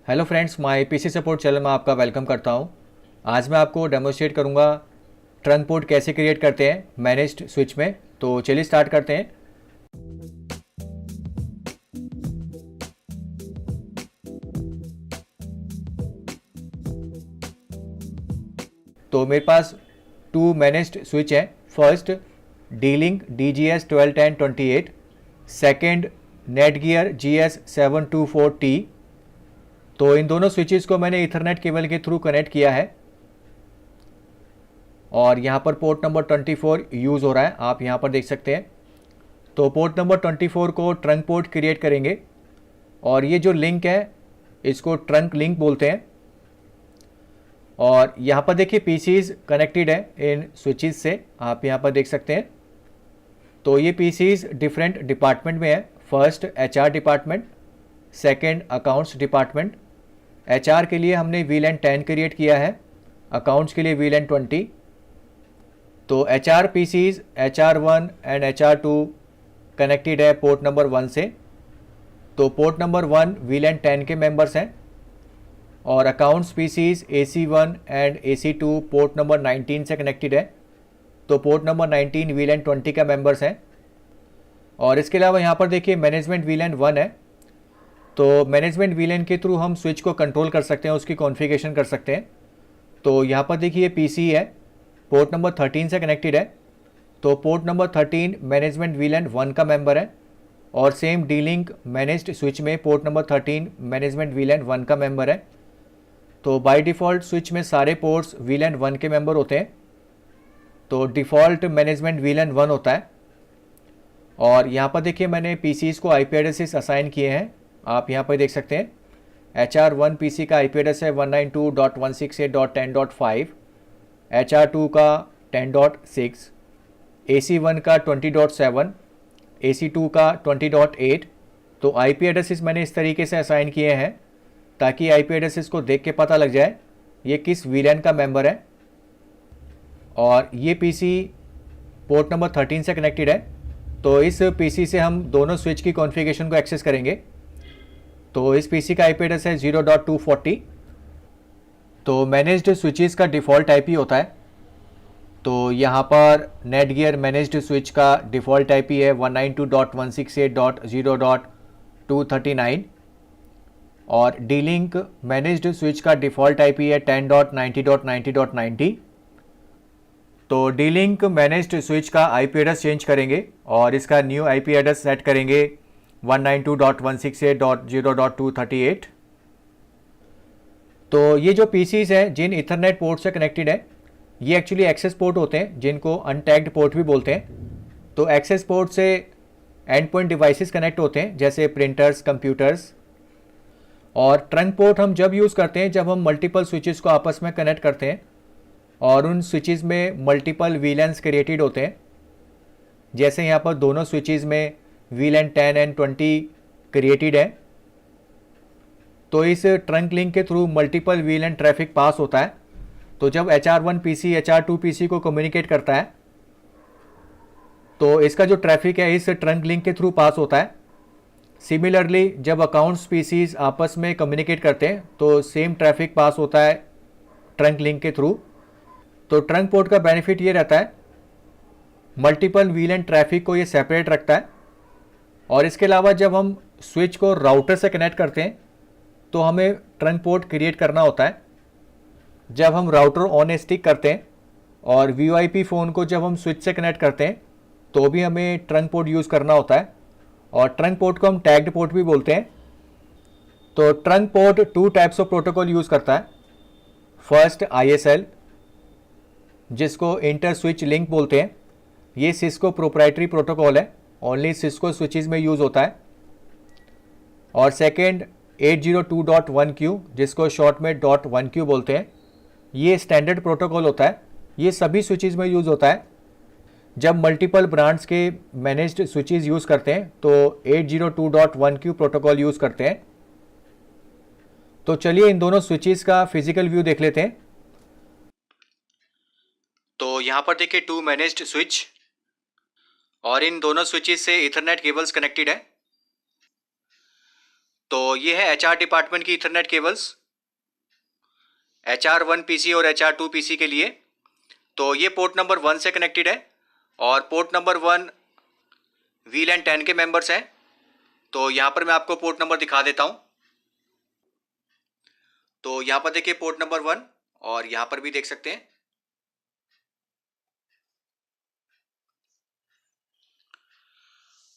Hello friends, my PC support channel में आपका welcome करता हूं। आज मैं आपको डेमोन्स्ट्रेट करूंगा ट्रंक पोर्ट कैसे क्रिएट करते हैं मैनेज्ड स्विच में। तो चलिए स्टार्ट करते हैं। तो मेरे पास टू मैनेज्ड स्विच हैं। First D-Link DGS121028, second Netgear GS724T। तो इन दोनों स्विचेस को मैंने इथरनेट केबल के थ्रू कनेक्ट किया है और यहाँ पर पोर्ट नंबर 24 यूज़ हो रहा है, आप यहाँ पर देख सकते हैं। तो पोर्ट नंबर 24 को ट्रंक पोर्ट क्रिएट करेंगे और ये जो लिंक है इसको ट्रंक लिंक बोलते हैं। और यहाँ पर देखिए पीसीज कनेक्टेड है इन स्विचेस से, आप यहाँ पर देख सकते हैं। तो ये पीसीज डिफरेंट डिपार्टमेंट में है। First HR department, second accounts department. HR के लिए हमने VLAN 10 क्रिएट किया है, अकाउंट्स के लिए VLAN 20। तो HR PCs HR1 and HR2 connected है पोर्ट नंबर 1 से। तो पोर्ट नंबर 1 VLAN 10 के मेंबर्स हैं और accounts PCs AC1 and AC2 port number 19 से कनेक्टेड है। तो पोर्ट नंबर 19 VLAN 20 का मेंबर्स हैं। और इसके अलावा यहाँ पर देखिए मैनेजमेंट VLAN 1 है। तो मैनेजमेंट VLAN के थ्रू हम स्विच को कंट्रोल कर सकते हैं, उसकी कॉन्फ़िगरेशन कर सकते हैं। तो यहाँ पर देखिए PC है, पोर्ट नंबर 13 से कनेक्टेड है। तो पोर्ट नंबर 13 मैनेजमेंट VLAN 1 का मेंबर है और सेम D-Link मैनेज्ड स्विच में पोर्ट नंबर 13 मैनेजमेंट VLAN 1 का मेंबर है। तो बाय डिफ़ॉल्ट स्विच में सारे पोर्ट्स VLAN 1 के मेंबर होते हैं। तो डिफ़ॉल्ट मैनेजमेंट VLAN 1 होता है। और यहाँ पर देखिए मैंने PCs को IP एड्रेसेस असाइन किए हैं, आप यहाँ पर देख सकते हैं। HR1 PC का IP एड्रेस है 192.168.10.5, HR2 का 10.6, AC1 का 20.7, AC2 का 20.8। तो IP एड्रेसेस मैंने इस तरीके से असाइन किए हैं ताकि IP एड्रेसेस को देख के पता लग जाए ये किस VLAN का मेंबर है। और ये PC पोर्ट नंबर 13 से कनेक्टेड है। तो इस PC से हम दोनों स्विच की कॉन्फ़िगरेशन को एक्सेस करेंगे। तो इस PC का IP एड्रेस है 0.240। तो मैनेज्ड स्विचेस का डिफ़ॉल्ट IP होता है। तो यहाँ पर नेटगियर मैनेज्ड स्विच का डिफ़ॉल्ट IP है 192.168.0.239 और D-Link मैनेज्ड स्विच का डिफ़ॉल्ट IP है 10.90.90.90। तो D-Link मैनेज्ड स्विच का IP एड्रेस चेंज करेंगे और इसका न्यू IP एड्रेस सेट करेंगे 192.168.0.238। तो ये जो PCs हैं जिन इथरनेट पोर्ट से कनेक्टेड है, ये एक्चुअली एक्सेस पोर्ट होते हैं जिनको अनटैग्ड पोर्ट भी बोलते हैं। तो एक्सेस पोर्ट से एंड पॉइंट डिवाइसेस कनेक्ट होते हैं जैसे प्रिंटर्स, कंप्यूटर्स। और ट्रंक पोर्ट हम जब यूज़ करते हैं जब हम मल्टीपल स्विचेस को आपस में कनेक्ट करते हैं और उन स्विचेस में मल्टीपल VLANs क्रिएटेड होते हैं। जैसे यहाँ पर दोनों स्विचेस में VLAN 10 एंड 20 क्रिएटेड है। तो इस ट्रंक लिंक के थ्रू मल्टीपल VLAN ट्रैफिक पास होता है। तो जब HR1 PC HR2 PC को कम्युनिकेट करता है तो इसका जो ट्रैफिक है इस ट्रंक लिंक के थ्रू पास होता है। सिमिलरली जब अकाउंट्स PCs आपस में कम्युनिकेट करते हैं तो सेम ट्रैफिक पास होता है ट्रंक लिंक के थ्रू। तो ट्रंक पोर्ट का बेनिफिट ये रहता है, मल्टीपल VLAN ट्रैफिक को ये सेपरेट रखता है। और इसके अलावा जब हम स्विच को राउटर से कनेक्ट करते हैं तो हमें ट्रंक पोर्ट क्रिएट करना होता है। जब हम राउटर ऑन स्टिक करते हैं और VoIP फ़ोन को जब हम स्विच से कनेक्ट करते हैं तो भी हमें ट्रंक पोर्ट यूज़ करना होता है। और ट्रंक पोर्ट को हम टैग्ड पोर्ट भी बोलते हैं। तो trunk port 2 types of protocol use करता है। फर्स्ट ISL, जिसको इंटर स्विच लिंक बोलते हैं। ये सिस्को प्रोप्राइटरी प्रोटोकॉल है, ओनली सिस्को स्विचेस में यूज़ होता है। और सेकेंड 802.1q, जिसको शॉर्ट में .1q बोलते हैं। ये स्टैंडर्ड प्रोटोकॉल होता है, ये सभी स्विचेस में यूज़ होता है। जब मल्टीपल ब्रांड्स के मैनेज्ड स्विचेस यूज़ करते हैं तो 802.1q प्रोटोकॉल यूज़ करते हैं। तो चलिए इन दोनों स्विचेस का फिजिकल व्यू देख लेते हैं। तो यहाँ पर देखिए 2 मैनेज्ड स्विच और इन दोनों स्विचेस से इथरनेट केबल्स कनेक्टेड है। तो ये है HR डिपार्टमेंट की इथरनेट केबल्स, HR1 PC और HR2 PC के लिए। तो ये पोर्ट नंबर 1 से कनेक्टेड है और पोर्ट नंबर 1 VLAN 10 के मेंबर्स हैं। तो यहाँ पर मैं आपको पोर्ट नंबर दिखा देता हूँ। तो यहाँ पर देखिए पोर्ट नंबर 1 और यहाँ पर भी देख सकते हैं।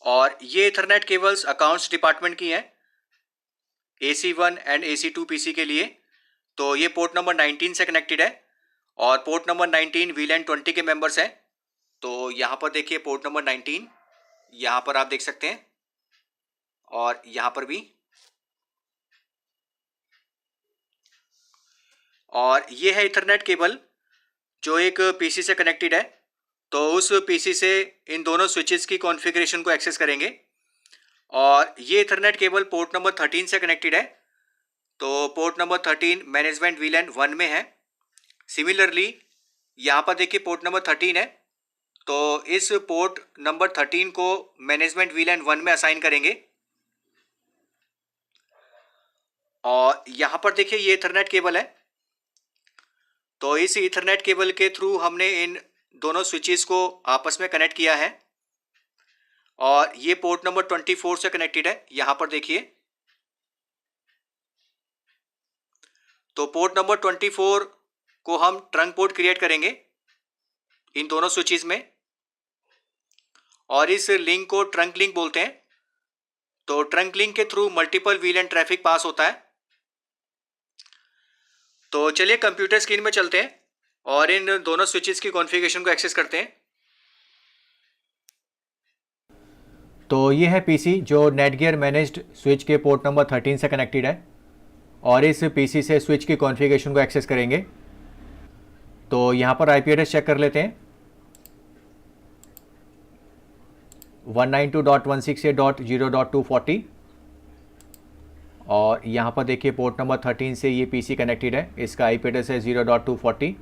और ये इथरनेट केबल्स अकाउंट्स डिपार्टमेंट की हैं, AC1 एंड AC2 PC के लिए। तो ये पोर्ट नंबर 19 से कनेक्टेड है और पोर्ट नंबर 19 VLAN 20 के मेंबर्स हैं। तो यहाँ पर देखिए पोर्ट नंबर 19, यहाँ पर आप देख सकते हैं और यहाँ पर भी। और ये है इथरनेट केबल जो एक PC से कनेक्टेड है। तो उस PC से इन दोनों स्विचेस की कॉन्फ़िगरेशन को एक्सेस करेंगे। और ये इथरनेट केबल पोर्ट नंबर 13 से कनेक्टेड है। तो पोर्ट नंबर 13 मैनेजमेंट VLAN 1 में है। सिमिलरली यहाँ पर देखिए पोर्ट नंबर 13 है, तो इस पोर्ट नंबर 13 को मैनेजमेंट VLAN 1 में असाइन करेंगे। और यहाँ पर देखिए ये इथरनेट केबल है। तो इस इथरनेट केबल के थ्रू हमने इन दोनों स्विचेस को आपस में कनेक्ट किया है और ये पोर्ट नंबर 24 से कनेक्टेड है। यहाँ पर देखिए, तो पोर्ट नंबर 24 को हम ट्रंक पोर्ट क्रिएट करेंगे इन दोनों स्विचेस में और इस लिंक को ट्रंक लिंक बोलते हैं। तो ट्रंक लिंक के थ्रू मल्टीपल VLAN ट्रैफिक पास होता है। तो चलिए कंप्यूटर स्क्रीन में चलते हैं और इन दोनों स्विचेस की कॉन्फ़िगरेशन को एक्सेस करते हैं। तो ये है PC जो नेटगियर मैनेज्ड स्विच के पोर्ट नंबर 13 से कनेक्टेड है और इस PC से स्विच की कॉन्फ़िगरेशन को एक्सेस करेंगे। तो यहाँ पर IP एड्रेस चेक कर लेते हैं, 192.168.0.240 और यहाँ पर देखिए पोर्ट नंबर 13 से ये PC कनेक्टेड है, इसका IP एड्रेस है 0.240।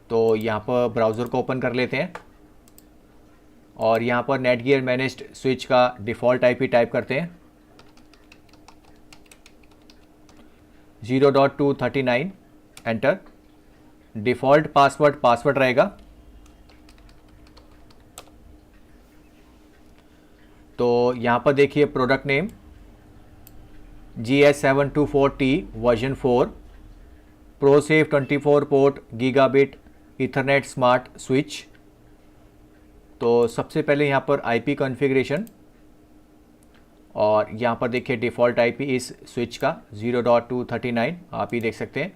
तो यहाँ पर ब्राउज़र को ओपन कर लेते हैं और यहाँ पर नेटगियर मैनेज्ड स्विच का डिफ़ॉल्ट IP टाइप करते हैं 0.239, एंटर। डिफ़ॉल्ट पासवर्ड रहेगा। तो यहाँ पर देखिए product name GS724T version 4 ProSafe 24 port gigabit Ethernet smart switch. तो सबसे पहले यहाँ पर IP कॉन्फ़िगरेशन और यहाँ पर देखिए डिफ़ॉल्ट IP इस स्विच का 0.239 आप ही देख सकते हैं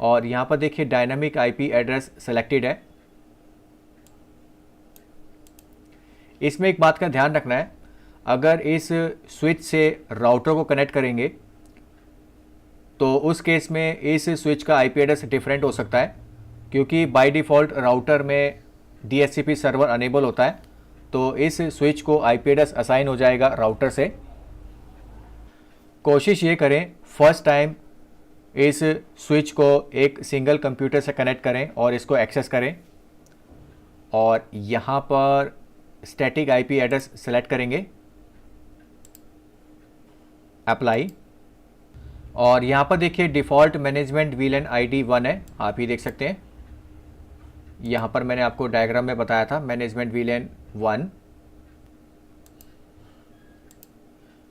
और यहाँ पर देखिए डायनामिक IP एड्रेस सेलेक्टेड है। इसमें एक बात का ध्यान रखना है, अगर इस स्विच से राउटर को कनेक्ट करेंगे तो उस केस में इस स्विच का IP एड्रेस डिफरेंट हो सकता है, क्योंकि बाय डिफ़ॉल्ट राउटर में DHCP सर्वर अनेबल होता है। तो इस स्विच को IP एड्रेस असाइन हो जाएगा राउटर से। कोशिश ये करें फर्स्ट टाइम इस स्विच को एक सिंगल कंप्यूटर से कनेक्ट करें और इसको एक्सेस करें और यहाँ पर स्टैटिक IP एड्रेस सेलेक्ट करेंगे, अप्लाई। और यहाँ पर देखिए डिफ़ॉल्ट मैनेजमेंट VLAN ID 1 है, आप ही देख सकते हैं। यहाँ पर मैंने आपको डायग्राम में बताया था मैनेजमेंट VLAN 1।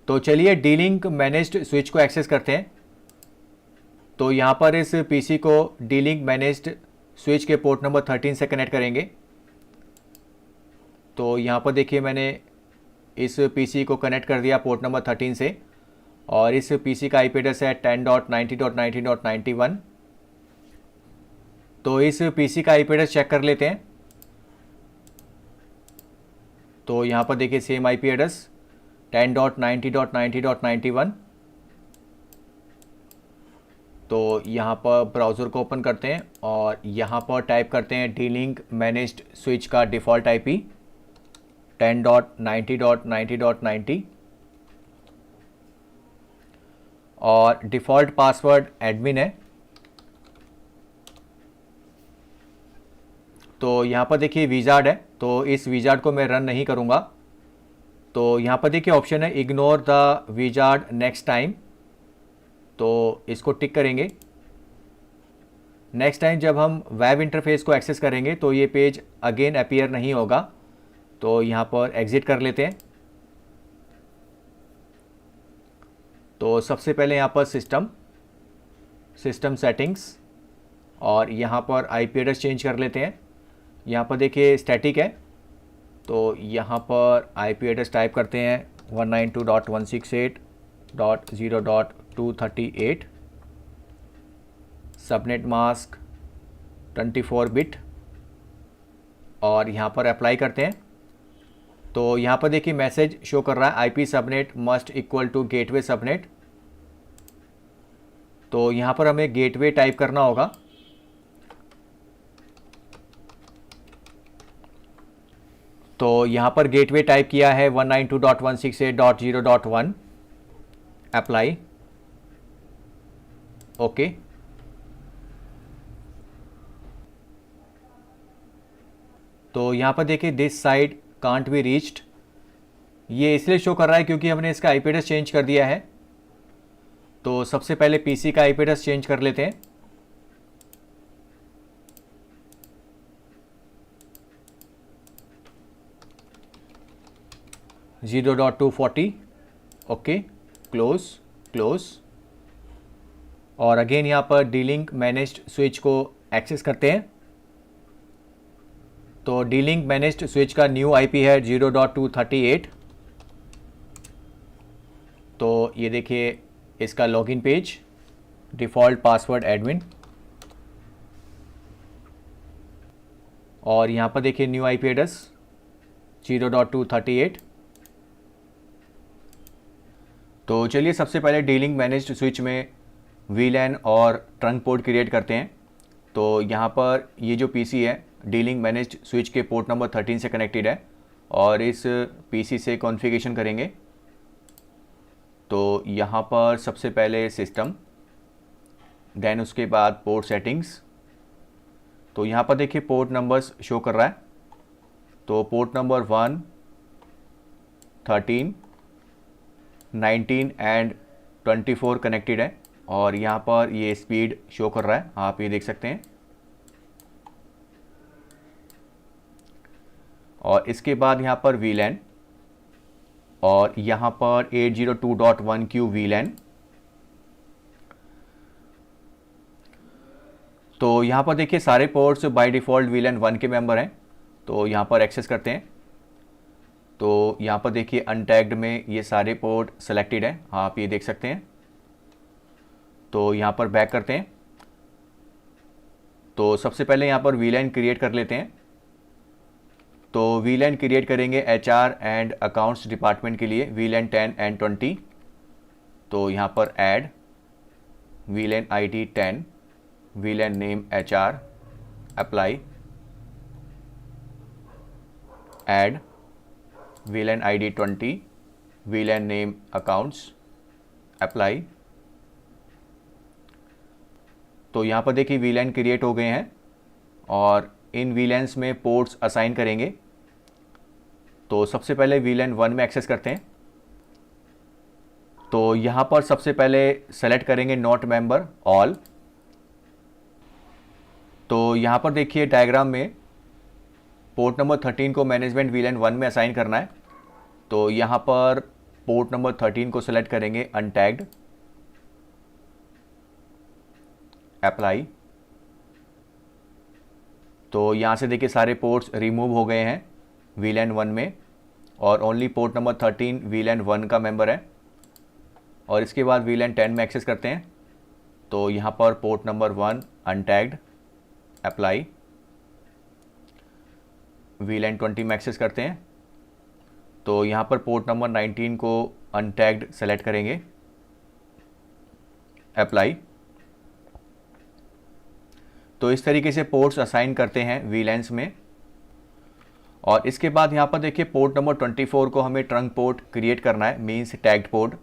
तो चलिए डीलिंक मैनेज्ड स्विच को एक्सेस करते हैं। तो यहाँ पर इस PC को डीलिंक मैनेज्ड स्विच के पोर्ट नंबर 13 से कनेक्ट करेंगे। तो यहाँ पर देखिए मैंने इस PC को कनेक्ट कर दिया पोर्ट नंबर 13 से और इस PC का IP एड्रेस है 10.90.90.91। तो इस PC का IP एड्रेस चेक कर लेते हैं। तो यहाँ पर देखिए सेम IP एड्रेस 10.90.90.91। तो यहाँ पर ब्राउज़र को ओपन करते हैं और यहाँ पर टाइप करते हैं डीलिंक मैनेज्ड स्विच का डिफ़ॉल्ट IP 10.90.90.90 और डिफ़ॉल्ट पासवर्ड एडमिन है। तो यहाँ पर देखिए विजार्ड है, तो इस विजार्ड को मैं रन नहीं करूँगा। तो यहाँ पर देखिए ऑप्शन है ignore the wizard next time, तो इसको टिक करेंगे। नेक्स्ट टाइम जब हम वेब इंटरफेस को एक्सेस करेंगे तो ये पेज अगेन अपीयर नहीं होगा, तो यहाँ पर एग्ज़िट कर लेते हैं। तो सबसे पहले यहाँ पर सिस्टम सेटिंग्स, और यहाँ पर आईपी एड्रेस चेंज कर लेते हैं। यहाँ पर देखिए स्टैटिक है, तो यहाँ पर आईपी एड्रेस टाइप करते हैं 192.168.0.238, सबनेट मास्क 24 बिट, और यहाँ पर अप्लाई करते हैं। तो यहाँ पर देखिए मैसेज शो कर रहा है IP subnet must equal to gateway subnet, तो यहाँ पर हमें गेटवे टाइप करना होगा। तो यहाँ पर गेटवे टाइप किया है 192.168.0.1, अप्लाई, ओके। तो यहाँ पर देखिए this site can't be reached, ये इसलिए शो कर रहा है क्योंकि हमने इसका आईपी एड्रेस चेंज कर दिया है। तो सबसे पहले पीसी का आईपी एड्रेस चेंज कर लेते हैं। .240, ओके, क्लोज। और अगेन यहाँ पर डीलिंक मैनेज्ड स्विच को एक्सेस करते हैं। तो डीलिंक मैनेज्ड स्विच का न्यू आईपी है 0.238। तो ये देखिए इसका login page, default password admin, और यहाँ पर देखिए न्यू आईपी एड्रेस 0.238। तो चलिए सबसे पहले डीलिंक मैनेज्ड स्विच में वीलैन और ट्रंक पोर्ट क्रिएट करते हैं। तो यहाँ पर ये जो पीसी है डीलिंक मैनेज्ड स्विच के पोर्ट नंबर 13 से कनेक्टेड है, और इस पीसी से कॉन्फ़िगरेशन करेंगे। तो यहाँ पर सबसे पहले सिस्टम, देन उसके बाद पोर्ट सेटिंग्स। तो यहाँ पर देखिए पोर्ट नंबर्स शो कर रहा है, तो पोर्ट नंबर 1, 13, 19 एंड 24 कनेक्टेड है, और यहाँ पर ये स्पीड शो कर रहा है, आप ये देख सकते हैं। और इसके बाद यहाँ पर वीलैन, और यहाँ पर 802.1q वीलैन। तो यहाँ पर देखिए सारे पोर्ट्स बाय डिफ़ॉल्ट वीलैन 1 के मेंबर हैं, तो यहाँ पर एक्सेस करते हैं। तो यहाँ पर देखिए अनटैग्ड में ये सारे पोर्ट सेलेक्टेड हैं, आप ये देख सकते हैं। तो यहाँ पर बैक करते हैं। तो सबसे पहले यहाँ पर वीलैन क्रिएट कर लेते हैं। तो वीलैन क्रिएट करेंगे HR एंड अकाउंट्स डिपार्टमेंट के लिए, वीलैन 10 एंड 20। तो यहाँ पर add वीलैन ID 10, वीलैन name HR, apply, add वीलैन ID 20, वीलैन name accounts, apply. तो यहाँ पर देखिए वीलैन क्रिएट हो गए हैं, और इन वीलैन्स में पोर्ट्स असाइन करेंगे। तो सबसे पहले वीलैन 1 में एक्सेस करते हैं। तो यहाँ पर सबसे पहले सेलेक्ट करेंगे नॉट मेंबर ऑल। तो यहाँ पर देखिए डायग्राम में पोर्ट नंबर 13 को मैनेजमेंट वीलैन 1 में असाइन करना है। तो यहाँ पर पोर्ट नंबर 13 को सेलेक्ट करेंगे अनटैग्ड, अप्लाई। तो यहाँ से देखिए सारे पोर्ट्स रिमूव हो गए हैं वीलैन 1 में, और ओनली पोर्ट नंबर 13 वीलैन 1 का मेंबर है। और इसके बाद वीलैन 10 में एक्सेस करते हैं। तो यहाँ पर पोर्ट नंबर 1 अनटैग्ड, अप्लाई। वीलैन 20 में एक्सेस करते हैं। तो यहाँ पर पोर्ट नंबर 19 को अनटैग्ड सेलेक्ट करेंगे, अप्लाई। तो इस तरीके से पोर्ट्स असाइन करते हैं वीलैन्स में। और इसके बाद यहाँ पर देखिए पोर्ट नंबर 24 को हमें ट्रंक पोर्ट क्रिएट करना है, मीन्स टैग्ड पोर्ट।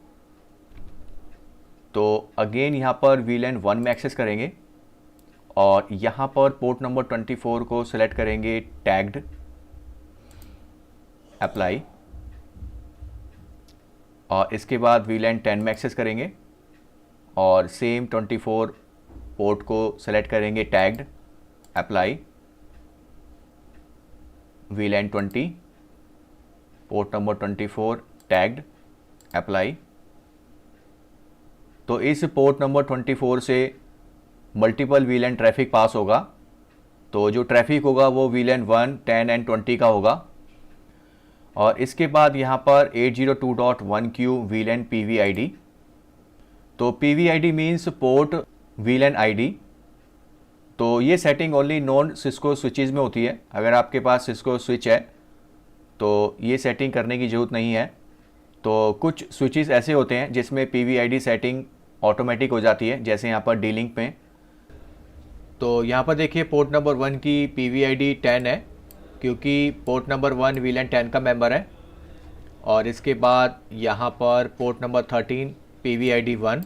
तो अगेन यहाँ पर वीलैन 1 में एक्सेस करेंगे, और यहाँ पर पोर्ट नंबर 24 को सेलेक्ट करेंगे टैग्ड, अप्लाई। और इसके बाद VLAN 10 में एक्सेस करेंगे और सेम 24 पोर्ट को सेलेक्ट करेंगे, tagged, apply, VLAN 20, port number 24 tagged, apply. तो इस पोर्ट नंबर 24 से मल्टीपल VLAN ट्रैफिक पास होगा। तो जो ट्रैफिक होगा वो VLAN 1, 10 एंड 20 का होगा। और इसके बाद यहाँ पर 802.1q VLAN PVID। तो PVID means port VLAN ID। तो ये setting only non Cisco switches में होती है। अगर आपके पास सिस्को स्विच है तो ये सेटिंग करने की ज़रूरत नहीं है। तो कुछ स्विचेस ऐसे होते हैं जिसमें PVID सेटिंग ऑटोमेटिक हो जाती है, जैसे यहाँ पर D-Link में। तो यहाँ पर देखिए पोर्ट नंबर 1 की PVID 10 है, क्योंकि पोर्ट नंबर 1 VLAN 10 का मेंबर है। और इसके बाद यहाँ पर पोर्ट नंबर 13 PVID 1,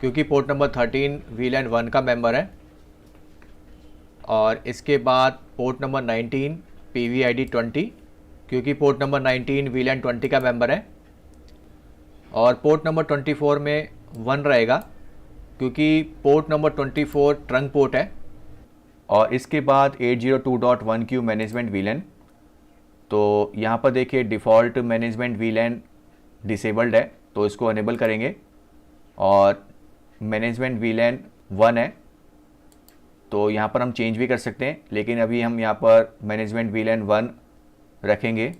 क्योंकि पोर्ट नंबर 13 VLAN 1 का मेंबर है। और इसके बाद पोर्ट नंबर 19 PVID 20, क्योंकि पोर्ट नंबर 19 VLAN 20 का मेंबर है। और पोर्ट नंबर 24 में 1 रहेगा, क्योंकि पोर्ट नंबर 24 ट्रंक पोर्ट है। और इसके बाद 802.1q मैनेजमेंट VLAN। तो यहाँ पर देखिए डिफ़ॉल्ट मैनेजमेंट VLAN डिसेबल्ड है, तो इसको अनेबल करेंगे। और मैनेजमेंट VLAN 1 है, तो यहाँ पर हम चेंज भी कर सकते हैं, लेकिन अभी हम यहाँ पर मैनेजमेंट VLAN 1 रखेंगे,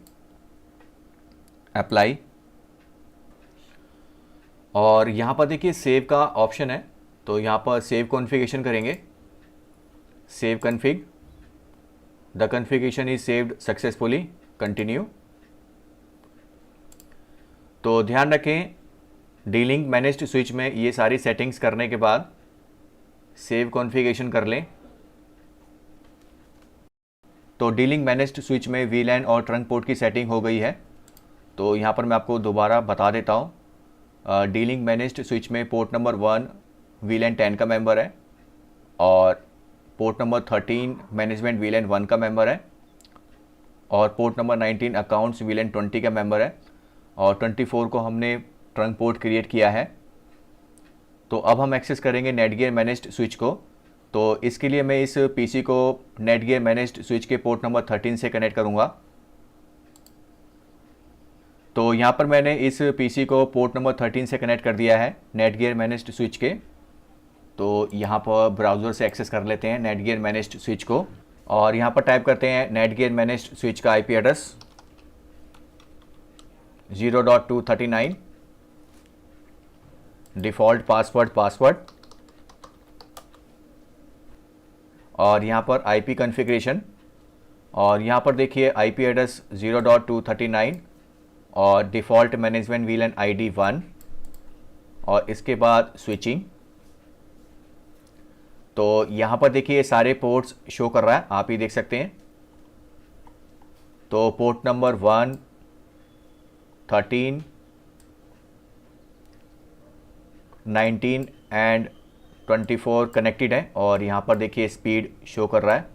अप्लाई। और यहाँ पर देखिए सेव का ऑप्शन है, तो यहाँ पर सेव कॉन्फ़िगरेशन करेंगे, save config, the configuration is saved successfully, continue. तो ध्यान रखें D-Link मैनेज्ड स्विच में ये सारी सेटिंग्स करने के बाद सेव कॉन्फ़िगरेशन कर लें। तो D-Link मैनेज्ड स्विच में VLAN और ट्रंक पोर्ट की सेटिंग हो गई है। तो यहाँ पर मैं आपको दोबारा बता देता हूँ। D-Link मैनेज्ड स्विच में पोर्ट नंबर 1 VLAN 10 का मेंबर है, और पोर्ट नंबर 13 मैनेजमेंट VLAN 1 का मेंबर है, और पोर्ट नंबर 19 अकाउंट्स VLAN 20 का मेंबर है, और 24 को हमने ट्रंक पोर्ट क्रिएट किया है। तो अब हम एक्सेस करेंगे नेटगियर मैनेज्ड स्विच को। तो इसके लिए मैं इस PC को नेटगियर मैनेज्ड स्विच के पोर्ट नंबर 13 से कनेक्ट करूँगा। तो यहाँ पर मैंने इस PC को पोर्ट नंबर 13 से कनेक्ट कर दिया है नेटगियर मैनेज्ड स्विच के। तो यहाँ पर ब्राउज़र से एक्सेस कर लेते हैं नेटगियर मैनेज्ड स्विच को, और यहाँ पर टाइप करते हैं नेटगियर मैनेज्ड स्विच का IP एड्रेस 0.239, डिफ़ॉल्ट पासवर्ड, और यहाँ पर IP कॉन्फ़िगरेशन, और यहाँ पर देखिए IP एड्रेस 0.239 और डिफ़ॉल्ट मैनेजमेंट VLAN ID 1, और इसके बाद स्विचिंग। तो यहाँ पर देखिए सारे पोर्ट्स शो कर रहा है, आप ही देख सकते हैं। तो पोर्ट नंबर 1, 13, 19 एंड 24 कनेक्टेड है, और यहाँ पर देखिए स्पीड शो कर रहा है।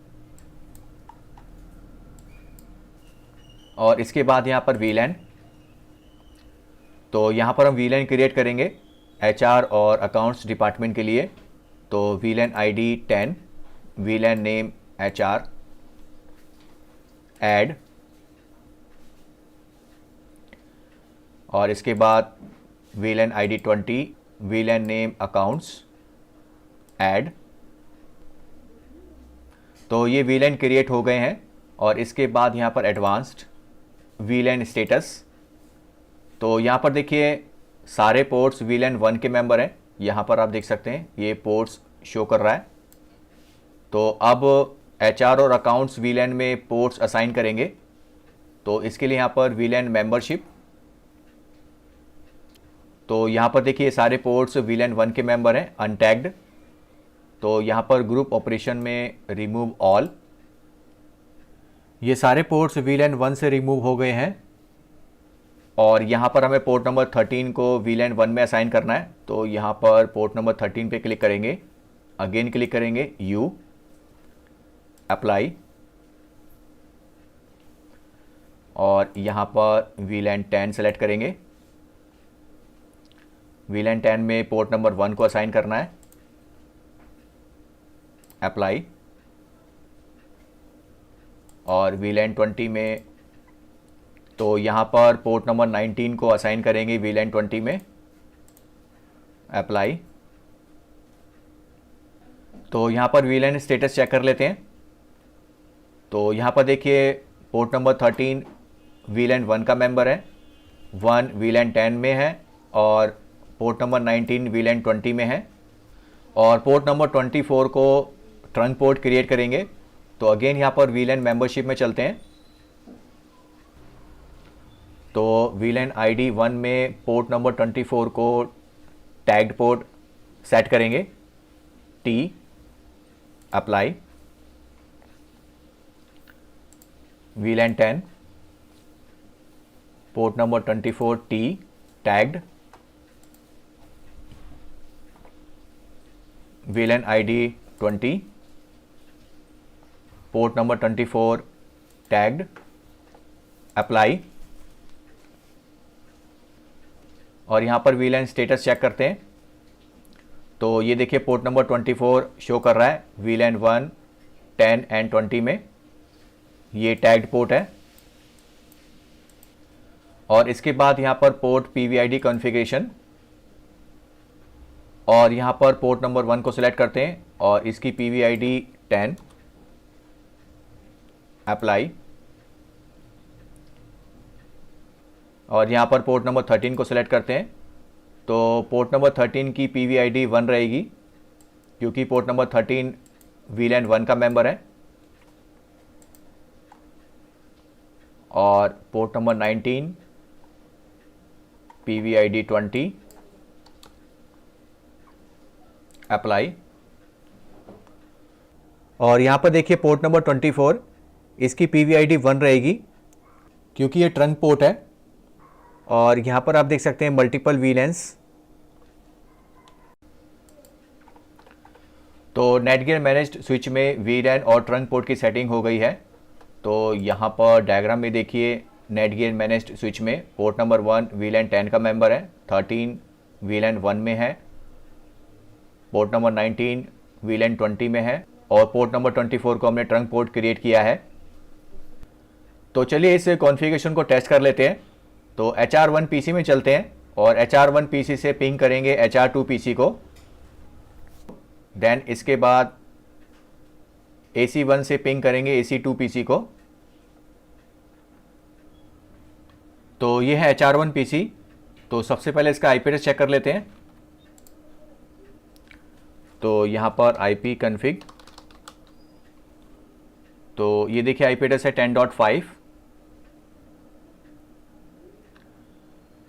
और इसके बाद यहाँ पर VLAN, तो यहाँ पर हम VLAN क्रिएट करेंगे HR और अकाउंट्स डिपार्टमेंट के लिए। तो VLAN ID 10, VLAN name HR, add, और इसके बाद VLAN ID 20, VLAN name accounts, add. तो ये VLAN क्रिएट हो गए हैं। और इसके बाद यहाँ पर एडवांस्ड VLAN स्टेटस। तो यहाँ पर देखिए सारे पोर्ट्स VLAN 1 के मेंबर हैं, यहाँ पर आप देख सकते हैं ये पोर्ट्स शो कर रहा है। तो अब HR और अकाउंट्स VLAN में पोर्ट्स असाइन करेंगे। तो इसके लिए यहाँ पर VLAN मेंबरशिप, तो यहाँ पर देखिए सारे पोर्ट्स VLAN 1 के मेंबर हैं, अनटैग्ड। तो यहाँ पर ग्रुप ऑपरेशन में रिमूव ऑल, ये सारे पोर्ट्स VLAN 1 से रिमूव हो गए हैं। और यहाँ पर हमें पोर्ट नंबर 13 को VLAN 1 में असाइन करना है। तो यहाँ पर पोर्ट नंबर 13 पे क्लिक करेंगे, अगेन क्लिक करेंगे यू, अप्लाई, और यहाँ पर VLAN 10 सेलेक्ट करेंगे, VLAN 10 में पोर्ट नंबर 1 को असाइन करना है, अप्लाई। और VLAN 20 में तो यहाँ पर पोर्ट नंबर 19 को असाइन करेंगे VLAN 20 में, अप्लाई। तो यहाँ पर VLAN स्टेटस चेक कर लेते हैं। तो यहाँ पर देखिए पोर्ट नंबर 13 VLAN 1 का मेंबर है, 1 VLAN 10 में है और पोर्ट नंबर 19 VLAN 20 में है। और पोर्ट नंबर 24 को ट्रंक पोर्ट क्रिएट करेंगे। तो अगेन यहाँ पर VLAN मेंबरशिप में चलते हैं। तो VLAN ID 1 में पोर्ट नंबर 24 को टैग्ड पोर्ट सेट करेंगे, T, apply. VLAN 10 port number 24 T tagged, VLAN ID 20 port number 24 tagged, apply. और यहाँ पर VLAN स्टेटस चेक करते हैं। तो ये देखिए पोर्ट नंबर 24 शो कर रहा है VLAN 1, 10 एंड 20 में, ये टैग्ड पोर्ट है। और इसके बाद यहाँ पर पोर्ट PVID कॉन्फ़िगरेशन, और यहाँ पर पोर्ट नंबर 1 को सिलेक्ट करते हैं और इसकी PVID 10, अप्लाई। और यहाँ पर पोर्ट नंबर 13 को सिलेक्ट करते हैं। तो पोर्ट नंबर 13 की PVID 1 रहेगी क्योंकि पोर्ट नंबर 13 VLAN 1 का मेंबर है। और पोर्ट नंबर 19 PVID 20, अप्लाई। और यहाँ पर देखिए पोर्ट नंबर 24, इसकी PVID 1 रहेगी क्योंकि ये ट्रंक पोर्ट है। और यहाँ पर आप देख सकते हैं मल्टीपल VLANs। तो नेटगियर मैनेज्ड स्विच में VLAN और ट्रंक पोर्ट की सेटिंग हो गई है। तो यहाँ पर डायग्राम में देखिए नेटगियर मैनेज्ड स्विच में पोर्ट नंबर 1 VLAN 10 का मेंबर है, 13 VLAN 1 में है, पोर्ट नंबर 19 VLAN 20 में है और पोर्ट नंबर 24 को हमने ट्रंक पोर्ट क्रिएट किया है। तो चलिए इस कॉन्फ़िगरेशन को टेस्ट कर लेते हैं। तो HR1 PC में चलते हैं और HR1 PC से पिंग करेंगे HR2 PC को। देन इसके बाद AC1 से पिंग करेंगे AC2 PC को। तो ये है HR1 PC। तो सबसे पहले इसका IP एड्रेस चेक कर लेते हैं। तो यहाँ पर IP कॉन्फ़िग, तो ये देखिए IP एड्रेस है 10.5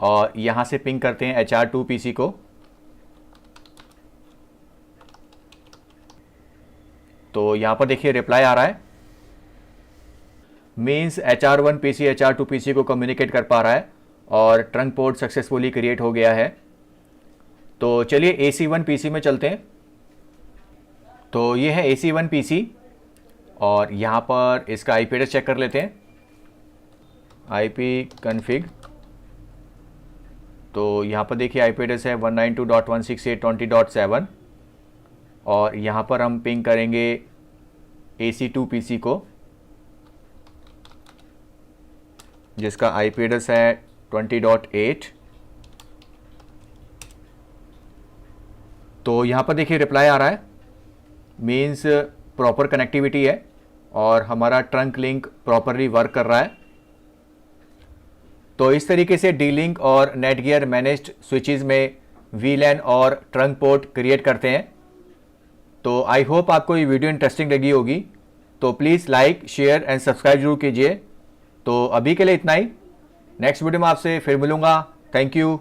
और यहाँ से पिंग करते हैं HR2 PC को। तो यहाँ पर देखिए रिप्लाई आ रहा है, means HR1 PC HR2 PC को कम्युनिकेट कर पा रहा है और ट्रंक पोर्ट सक्सेसफुली क्रिएट हो गया है। तो चलिए AC1 PC में चलते हैं। तो ये है AC1 PC और यहाँ पर इसका IP एड्रेस चेक कर लेते हैं, IP कॉन्फ़िग। तो यहाँ पर देखिए IP एड्रेस है 192.168.20.7 और यहाँ पर हम पिंग करेंगे AC2 PC को जिसका IP एड्रेस है 20.8। तो यहाँ पर देखिए रिप्लाई आ रहा है, मीन्स प्रॉपर कनेक्टिविटी है और हमारा ट्रंक लिंक प्रॉपरली वर्क कर रहा है। तो इस तरीके से D-Link और नेटगियर मैनेज्ड स्विचेस में VLAN और ट्रंक पोर्ट क्रिएट करते हैं। तो आई होप आपको ये वीडियो इंटरेस्टिंग लगी होगी। तो please like, share and subscribe जरूर कीजिए। तो अभी के लिए इतना ही, नेक्स्ट वीडियो में आपसे फिर मिलूँगा। Thank you.